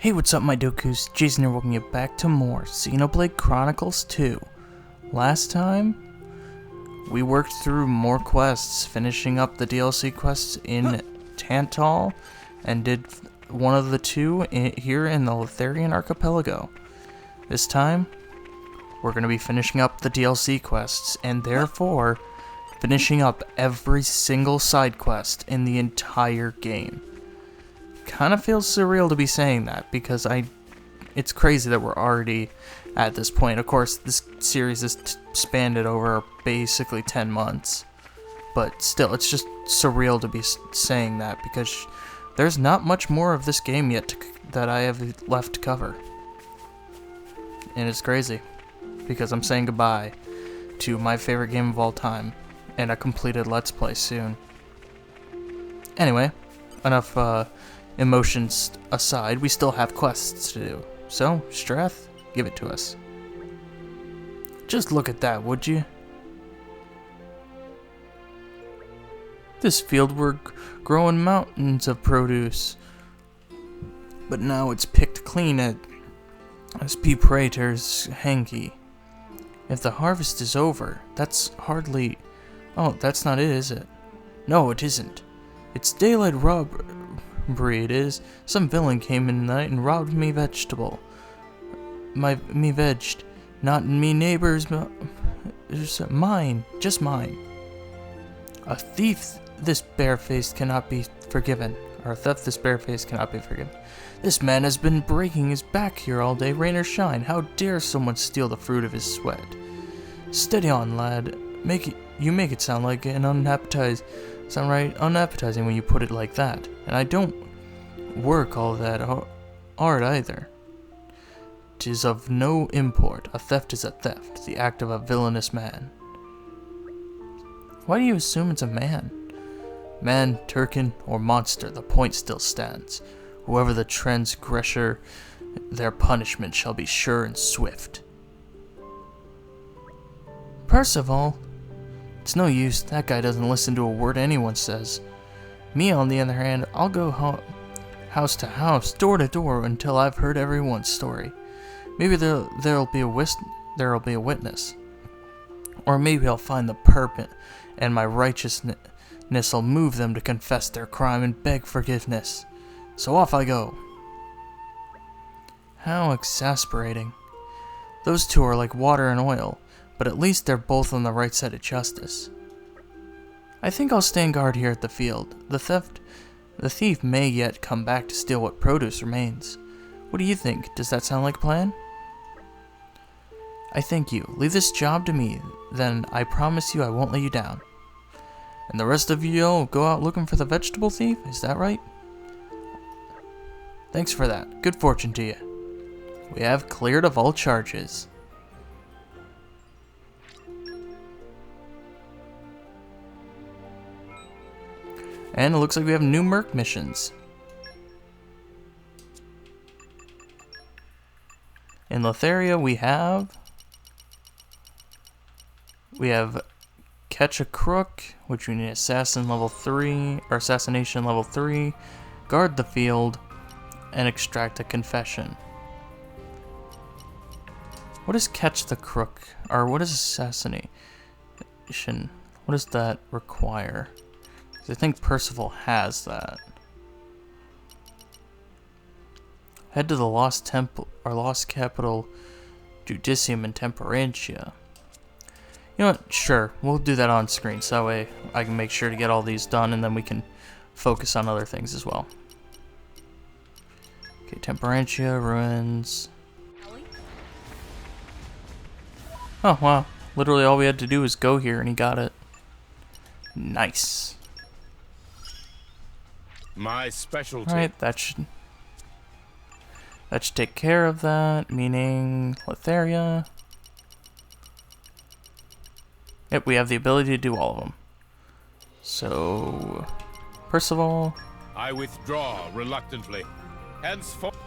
Hey, what's up, my Dokus? Jason here, welcoming you back to more Xenoblade Chronicles 2. Last time, we worked through more quests, finishing up the DLC quests in Tantal, and did one of the two here in the Lotharian Archipelago. This time, we're going to be finishing up the DLC quests, and therefore, finishing up every single side quest in the entire game. Kind of feels surreal to be saying that, because it's crazy that we're already at this point. Of course, this series is spanned over basically 10 months, but still, it's just surreal to be saying that, because there's not much more of this game yet that I have left to cover. And it's crazy, because I'm saying goodbye to my favorite game of all time, and a completed Let's Play soon. Anyway, enough emotions aside, we still have quests to do. So, Strath, give it to us. Just look at that, would you? This field were growing mountains of produce, but now it's picked clean as Praetor's hanky. If the harvest is over, that's hardly... Oh, that's not it, is it? No, it isn't. It's daylight robbery, it is. Some villain came in the night and robbed me vegetable. Me vegged. Not me neighbors, mine. Just mine. A thief this barefaced cannot be forgiven. Or a theft this barefaced cannot be forgiven. This man has been breaking his back here all day, rain or shine. How dare someone steal the fruit of his sweat? Steady on, lad. You make it sound like an unappetizing when you put it like that. And I don't work all that hard either. 'Tis of no import. A theft is a theft, the act of a villainous man. Why do you assume it's a man? Man, Turkin, or monster, the point still stands. Whoever the transgressor, their punishment shall be sure and swift. Percival? It's no use, that guy doesn't listen to a word anyone says. Me, on the other hand, I'll go house to house, door to door, until I've heard everyone's story. Maybe there'll be a witness. Or maybe I'll find the perpet, and my righteousness'll move them to confess their crime and beg forgiveness. So off I go. How exasperating. Those two are like water and oil, but at least they're both on the right side of justice. I think I'll stand guard here at the field. The thief may yet come back to steal what produce remains. What do you think? Does that sound like a plan? I thank you. Leave this job to me, then I promise you I won't let you down. And the rest of you'll go out looking for the vegetable thief? Is that right? Thanks for that. Good fortune to you. We have cleared of all charges. And it looks like we have new Merc missions. In Lotharia we have Catch a Crook, which we need Assassination level 3, Guard the Field, and Extract a Confession. What is Catch the Crook? Or what is Assassination? What does that require? I think Percival has that. Head to the Lost Temple or Lost Capital, Judicium in Temperantia. You know what? Sure, we'll do that on screen, so that way I can make sure to get all these done, and then we can focus on other things as well. Okay, Temperantia, Ruins. Oh, wow. Literally all we had to do was go here, and he got it. Nice. My specialty. Alright, that should take care of that, meaning Lotharia. Yep, we have the ability to do all of them. So, Percival. I withdraw reluctantly. Henceforth.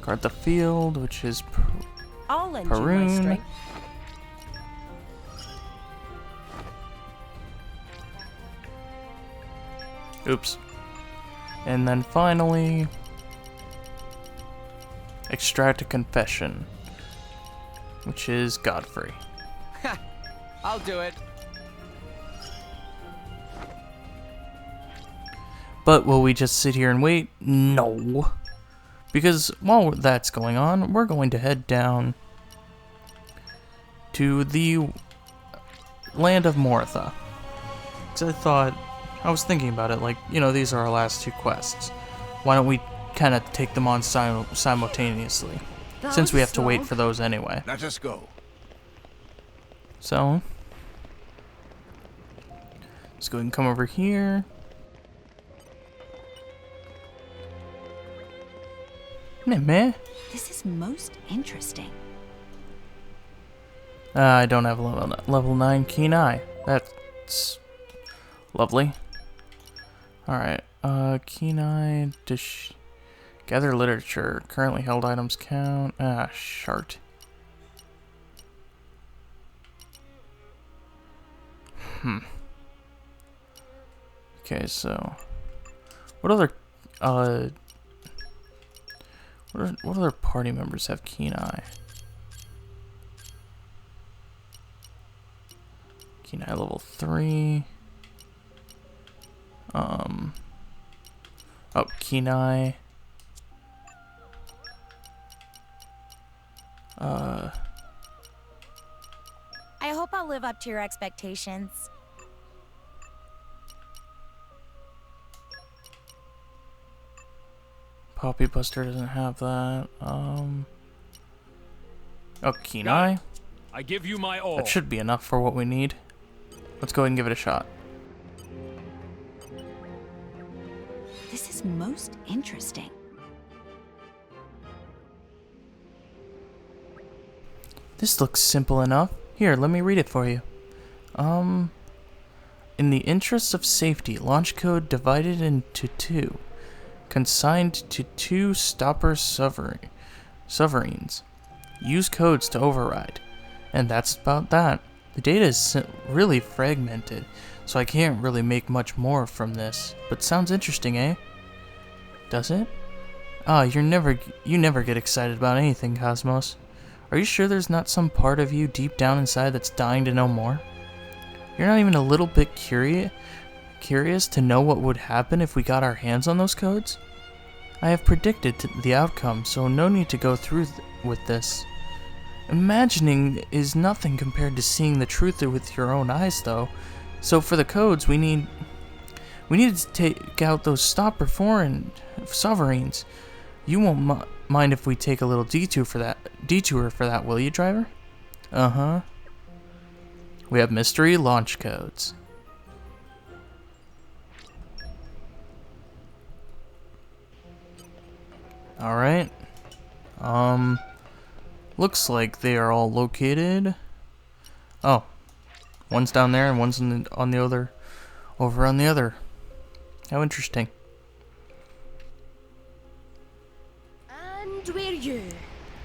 Guard the Field, which is I'll lend you my Perun. strength. Oops. And then finally, extract a confession, which is Godfrey. I'll do it. But will we just sit here and wait? No. Because while that's going on, we're going to head down to the land of Mortha. Because I was thinking about it, like, you know, these are our last 2 quests. Why don't we kind of take them on simultaneously? Since we have to wait for those anyway. Let us go. So, let's go ahead and come over here. Meh. This is most interesting. I don't have level 9 keen eye. That's lovely. Alright, keen eye, gather literature, currently held items count, shart. Okay, so, what other party members have keen eye? Keen eye level 3. Oh, keen eye. I hope I'll live up to your expectations. Poppy Buster doesn't have that. Oh, keen eye. I give you my all. That should be enough for what we need. Let's go ahead and give it a shot. This is most interesting. This looks simple enough. Here, let me read it for you. In the interests of safety, launch code divided into 2. Consigned to 2 stopper sovereigns. Use codes to override. And that's about that. The data is really fragmented, so I can't really make much more from this. But sounds interesting, eh? Does it? Ah, you never get excited about anything, Cosmos. Are you sure there's not some part of you deep down inside that's dying to know more? You're not even a little bit curious to know what would happen if we got our hands on those codes? I have predicted the outcome, so no need to go through with this. Imagining is nothing compared to seeing the truth with your own eyes, though. So for the codes, we need to take out those stopper foreign sovereigns. You won't mind if we take a little detour for that, will you, driver? Uh-huh. We have mystery launch codes. Alright. Looks like they are all located. Oh. One's down there and one's on the other. Over on the other. How interesting. And we're you.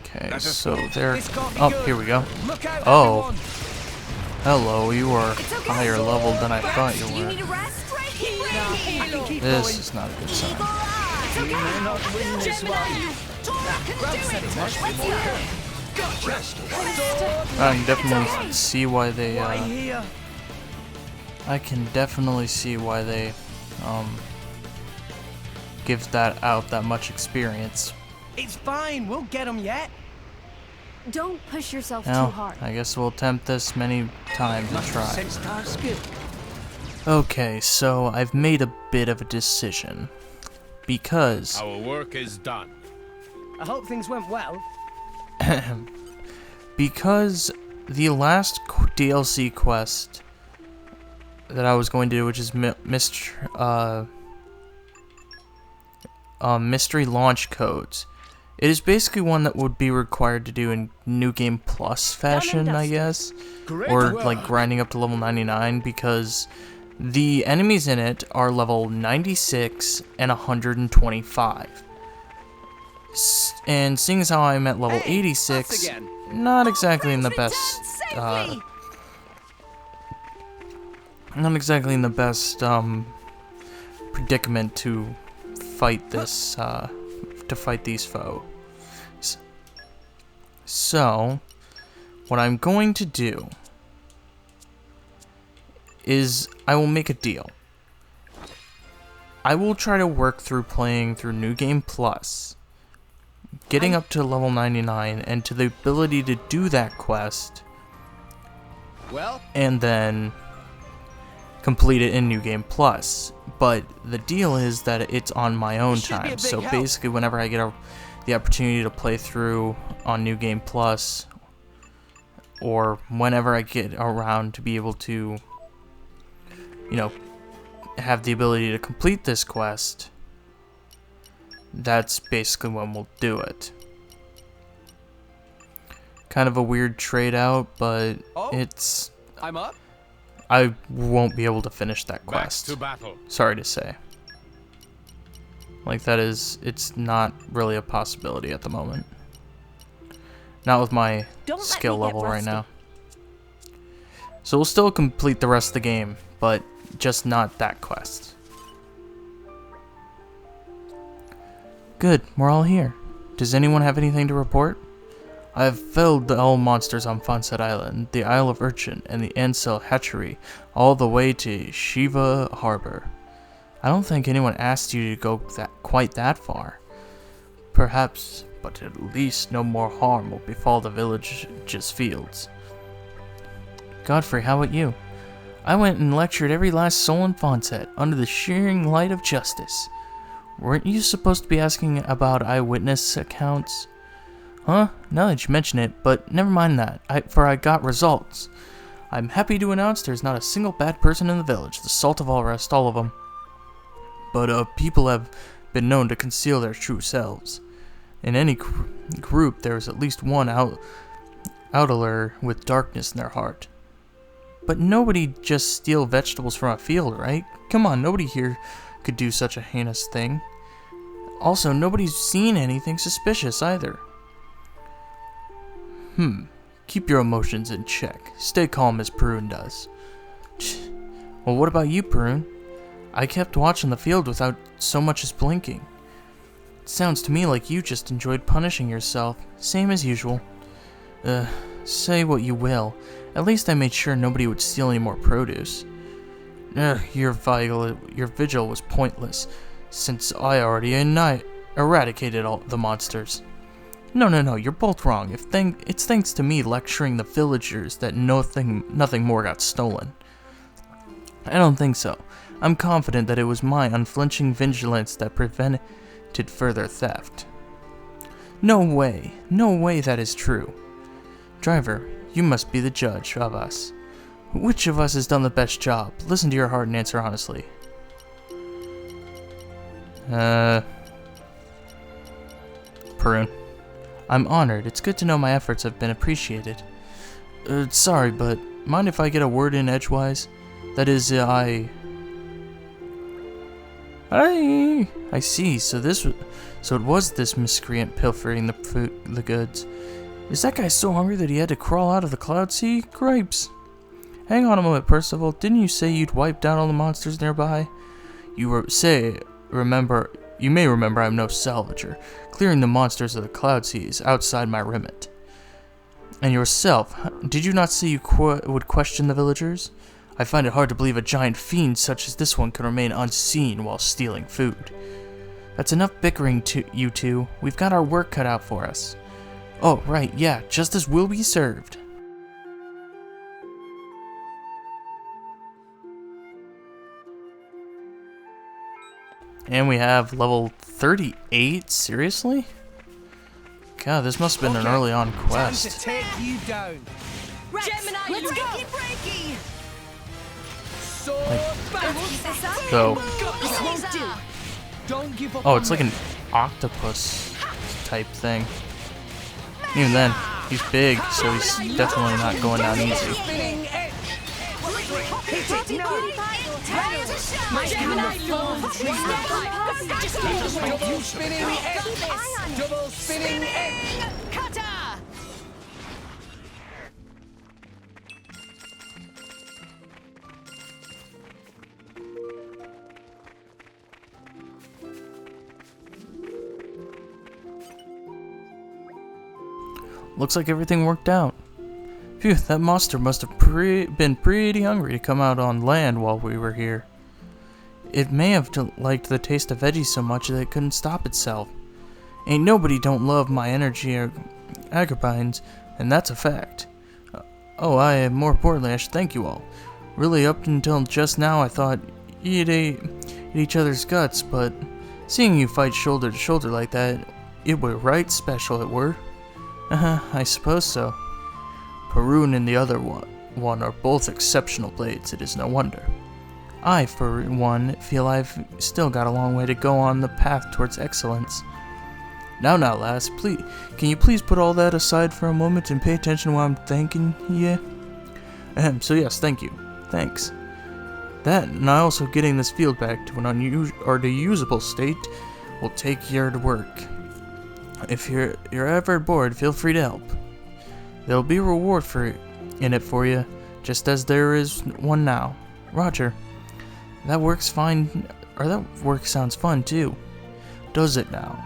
Okay, so there. This can't be Oh, good. here we go. Look out, Oh. everyone. Hello, you are It's okay. higher level than I thought you Do you were. need a rest? Right here. I can keep This going. is not a good sign. Eagle eye. It's okay. We're not winning this Gemini. one. Tora can Grab do it. Sentinel. Let's go. I can definitely see why they. Right here. I can definitely see why they gives that out that much experience. It's fine. We'll get them yet. Don't push yourself too Now, hard. I guess we'll attempt this many times and try. Sense our skill. Okay, so I've made a bit of a decision. Because Our work is done. I hope things went well. because the last DLC quest that I was going to do, which is mystery launch codes, it is basically one that would be required to do in New Game Plus fashion, I guess, Great or work. like grinding up to level 99, because the enemies in it are level 96 and 125. And seeing as how I'm at level Hey, 86, us again. not exactly in the Return best, safely. not exactly in the best predicament to fight this, to fight these foes. So, what I'm going to do is I will make a deal. I will try to work through playing through New Game Plus, getting up to level 99 and to the ability to do that quest, and then complete it in New Game Plus. But the deal is that it's on my own time, so basically whenever I get the opportunity to play through on New Game Plus, or whenever I get around to be able to, you know, have the ability to complete this quest, that's basically when we'll do it. Kind of a weird trade out, but it's... I'm up. I won't be able to finish that quest. Back to battle. Sorry to say. Like, it's not really a possibility at the moment. Not with my skill level right now. So we'll still complete the rest of the game, but just not that quest. Good, we're all here. Does anyone have anything to report? I have felled all monsters on Fonset Island, the Isle of Urchin, and the Ansel Hatchery, all the way to Shiva Harbor. I don't think anyone asked you to go quite that far. Perhaps, but at least no more harm will befall the village's fields. Godfrey, how about you? I went and lectured every last soul in Fonset under the shearing light of justice. Weren't you supposed to be asking about eyewitness accounts? Huh? Now that you mention it, but never mind that, for I got results. I'm happy to announce there's not a single bad person in the village, the salt of all rest, all of them. But people have been known to conceal their true selves. In any group, there is at least one outler with darkness in their heart. But nobody just steal vegetables from a field, right? Come on, nobody here could do such a heinous thing. Also, nobody's seen anything suspicious either. Keep your emotions in check. Stay calm as Perun does. Well, what about you, Perun? I kept watching the field without so much as blinking. It sounds to me like you just enjoyed punishing yourself, same as usual. Say what you will. At least I made sure nobody would steal any more produce. Your vigil was pointless, since I already eradicated all the monsters. No, you're both wrong. It's thanks to me lecturing the villagers that nothing more got stolen. I don't think so. I'm confident that it was my unflinching vigilance that prevented further theft. No way that is true. Driver, you must be the judge of us. Which of us has done the best job? Listen to your heart and answer honestly. Perun. I'm honored. It's good to know my efforts have been appreciated. Sorry, but mind if I get a word in edgewise? That is, I see. So it was this miscreant pilfering the goods. Is that guy so hungry that he had to crawl out of the cloud sea? Gripes. Hang on a moment, Percival. Didn't you say you'd wipe down all the monsters nearby? You may remember I'm no salvager. Clearing the monsters of the cloud sea is outside my remit. And yourself, did you not say you would question the villagers? I find it hard to believe a giant fiend such as this one can remain unseen while stealing food. That's enough bickering, you two. We've got our work cut out for us. Oh, right, yeah, justice will be served. And we have level 38? Seriously? God, this must have been an early on quest. Time to take you down. Rex, Gemini, let's go. breaky! So back. Go. This won't do. Don't give up. Oh, on it's like me. an octopus type thing. Even then, he's big, so he's definitely not going down easy. Spinning edge. Hit it. No. My Gemini loves Double spinning edge. Double spinning edge. Cutter! Looks like everything worked out. Phew, that monster must have been pretty hungry to come out on land while we were here. It may have liked the taste of veggies so much that it couldn't stop itself. Ain't nobody don't love my energy or agrippines, and that's a fact. More importantly, I should thank you all. Really, up until just now, I thought you'd ate each other's guts, but seeing you fight shoulder to shoulder like that, it were right special, it were. I suppose so. Perun and the other one are both exceptional blades, it is no wonder. I, for one, feel I've still got a long way to go on the path towards excellence. Now, lass, please, can you please put all that aside for a moment and pay attention while I'm thanking you? So yes, thank you. Thanks. That, and also getting this field back to an usable state will take year to work. If you're ever bored, feel free to help. There'll be a reward in it for you, just as there is one now. Roger. That works fine, or that work sounds fun too. Does it now?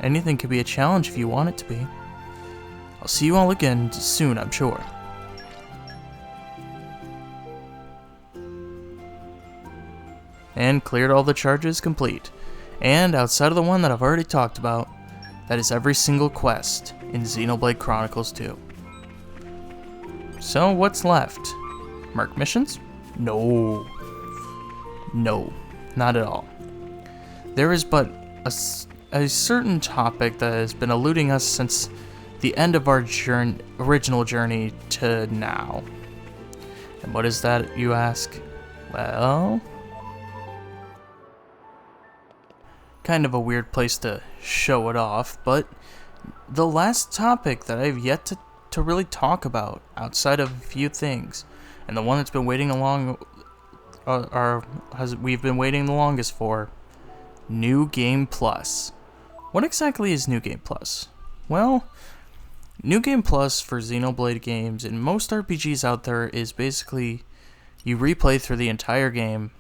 Anything could be a challenge if you want it to be. I'll see you all again soon, I'm sure. And cleared all the charges complete. And outside of the one that I've already talked about, that is every single quest in Xenoblade Chronicles 2. So what's left? Merc missions? No, not at all. There is but a certain topic that has been eluding us since the end of our original journey to now. And what is that, you ask? Well, kind of a weird place to show it off, but the last topic that I've yet to really talk about, outside of a few things, and the one that's been waiting we've been waiting the longest for, New Game Plus. What exactly is New Game Plus? Well, New Game Plus for Xenoblade games and most RPGs out there is basically you replay through the entire game,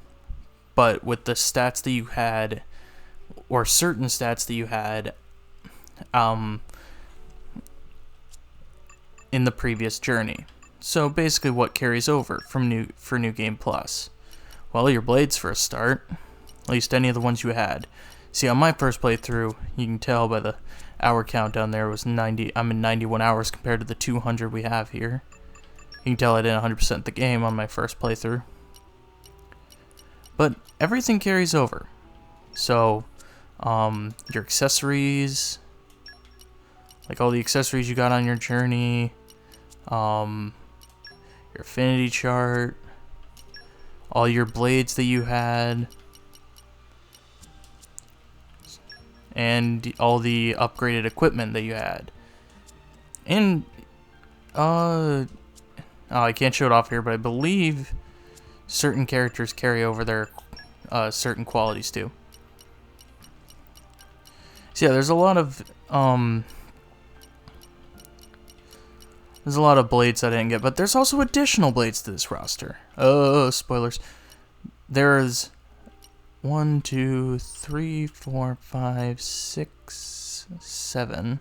but with the stats that you had, or certain stats that you had, in the previous journey. So basically what carries over for New Game Plus? Well, your blades for a start, at least any of the ones you had. See, on my first playthrough, you can tell by the hour count down there was 90. I'm in 91 hours compared to the 200 we have here. You can tell I didn't 100% the game on my first playthrough. But everything carries over. So, your accessories, like all the accessories you got on your journey, your affinity chart, all your blades that you had, and all the upgraded equipment that you had. And, I can't show it off here, but I believe certain characters carry over their certain qualities too. So yeah, there's a lot of blades I didn't get, but there's also additional blades to this roster. Oh, spoilers. There's 1, 2, 3, 4, 5, 6, 7.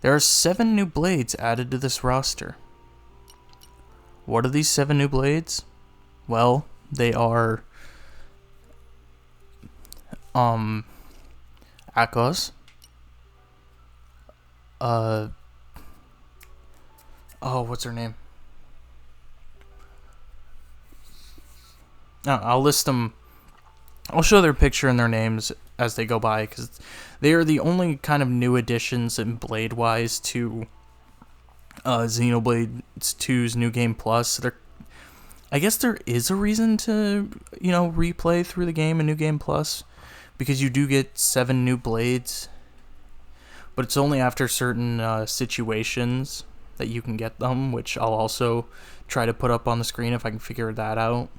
There are 7 new blades added to this roster. What are these 7 new blades? Well, they are Akos. What's her name? I'll list them. I'll show their picture and their names as they go by, because they are the only kind of new additions in blade-wise to Xenoblade 2's New Game Plus. I guess there is a reason to, replay through the game in New Game Plus, because you do get 7 new blades, but it's only after certain situations that you can get them, which I'll also try to put up on the screen if I can figure that out.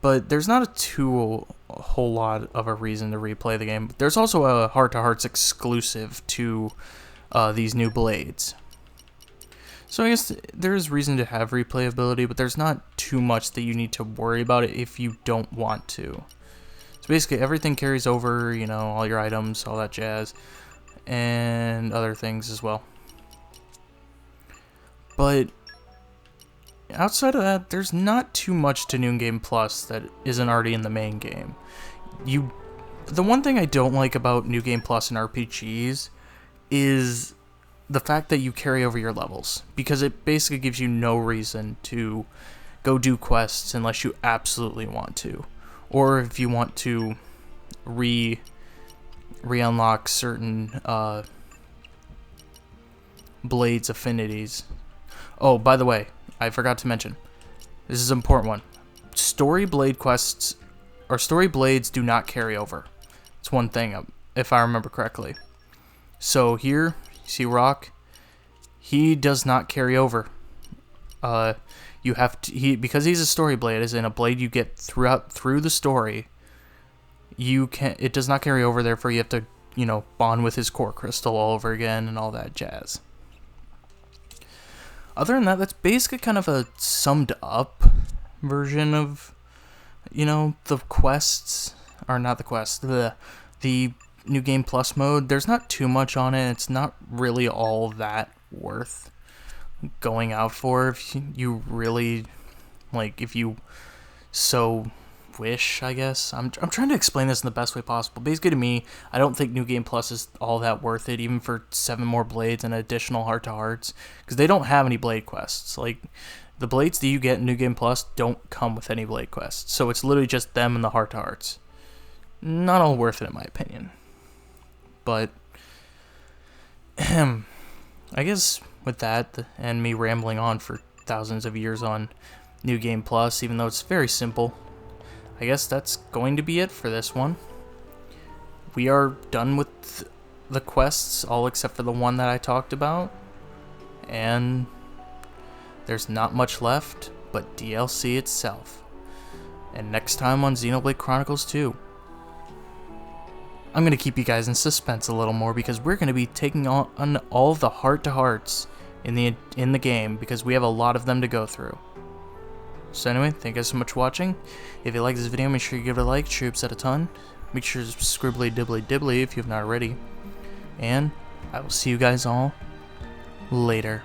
But there's not a whole lot of a reason to replay the game. There's also a Heart to Hearts exclusive to these new blades. So I guess there is reason to have replayability, but there's not too much that you need to worry about it if you don't want to. So basically everything carries over, you know, all your items, all that jazz, and other things as well. But outside of that, there's not too much to New Game Plus that isn't already in the main game. The one thing I don't like about New Game Plus and RPGs is the fact that you carry over your levels, because it basically gives you no reason to go do quests unless you absolutely want to, or if you want to re-unlock certain blades affinities. Oh, by the way, I forgot to mention, this is an important one. Story blade quests, or story blades, do not carry over. It's one thing, if I remember correctly. So here, you see Rock, he does not carry over. You have to, because he's a story blade, as in a blade you get through the story. It does not carry over. Therefore, you have to, you know, bond with his core crystal all over again and all that jazz. Other than that, that's basically kind of a summed up version of, you know, the quests, or not the quests, the New Game Plus mode. There's not too much on it. It's not really all that worth going out for if you really, like, if you so wish, I guess. I'm trying to explain this in the best way possible. Basically, to me, I don't think New Game Plus is all that worth it, even for 7 more blades and additional heart-to-hearts, because they don't have any blade quests. Like, the blades that you get in New Game Plus don't come with any blade quests, so it's literally just them and the heart-to-hearts. Not all worth it, in my opinion. But I guess with that, and me rambling on for thousands of years on New Game Plus, even though it's very simple, I guess that's going to be it for this one. We are done with the quests, all except for the one that I talked about, and there's not much left but DLC itself. And next time on Xenoblade Chronicles 2, I'm going to keep you guys in suspense a little more, because we're going to be taking on all the heart-to-hearts in the game, because we have a lot of them to go through. So anyway, thank you guys so much for watching. If you like this video, make sure you give it a like, troops at a ton. Make sure to scribbly dibbly dibbly if you have not already. And I will see you guys all later.